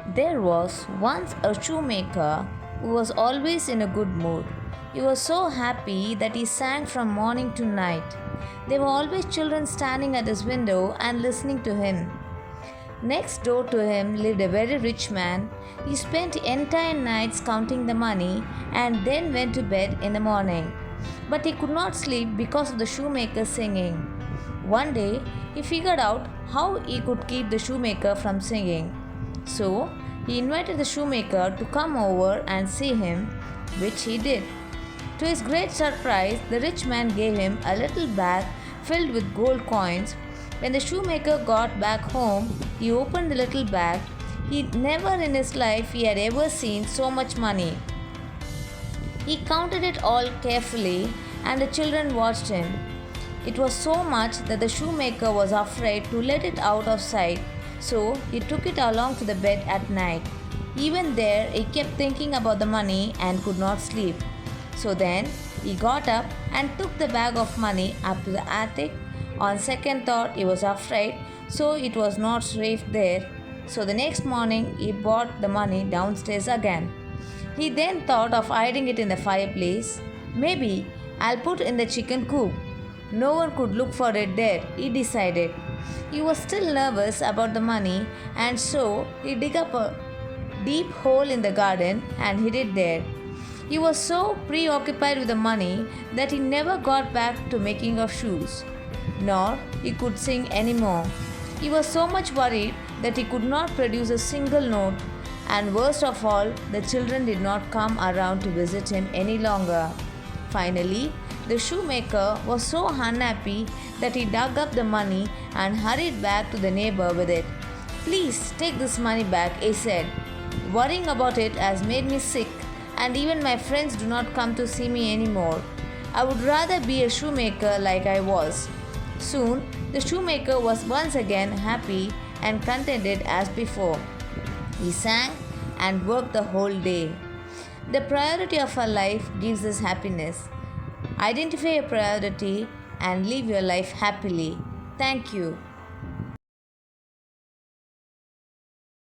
There was once a shoemaker who was always in a good mood. He was so happy that he sang from morning to night. There were always children standing at his window and listening to him. Next door to him lived a very rich man. He spent entire nights counting the money and then went to bed in the morning. But he could not sleep because of the shoemaker singing. One day, he figured out how he could keep the shoemaker from singing. So, he invited the shoemaker to come over and see him, which he did. To his great surprise, the rich man gave him a little bag filled with gold coins. When the shoemaker got back home, he opened the little bag. He never in his life he had ever seen so much money. He counted it all carefully, and the children watched him. It was so much that the shoemaker was afraid to let it out of sight, so he took it along to the bed at night. Even there, he kept thinking about the money and could not sleep. So then, he got up and took the bag of money up to the attic. On second thought, he was afraid, so it was not safe there. So the next morning, he brought the money downstairs again. He then thought of hiding it in the fireplace. Maybe I'll put in the chicken coop. No one could look for it there, he decided. He was still nervous about the money, and so he dug up a deep hole in the garden and hid it there. He was so preoccupied with the money that he never got back to making of shoes, nor he could sing anymore. He was so much worried that he could not produce a single note, and worst of all, the children did not come around to visit him any longer. Finally, the shoemaker was so unhappy that he dug up the money and hurried back to the neighbor with it. "Please take this money back," he said. "Worrying about it has made me sick, and even my friends do not come to see me anymore. I would rather be a shoemaker like I was." Soon, the shoemaker was once again happy and contented as before. He sang and worked the whole day. The priority of our life gives us happiness. Identify your priority and live your life happily. Thank you.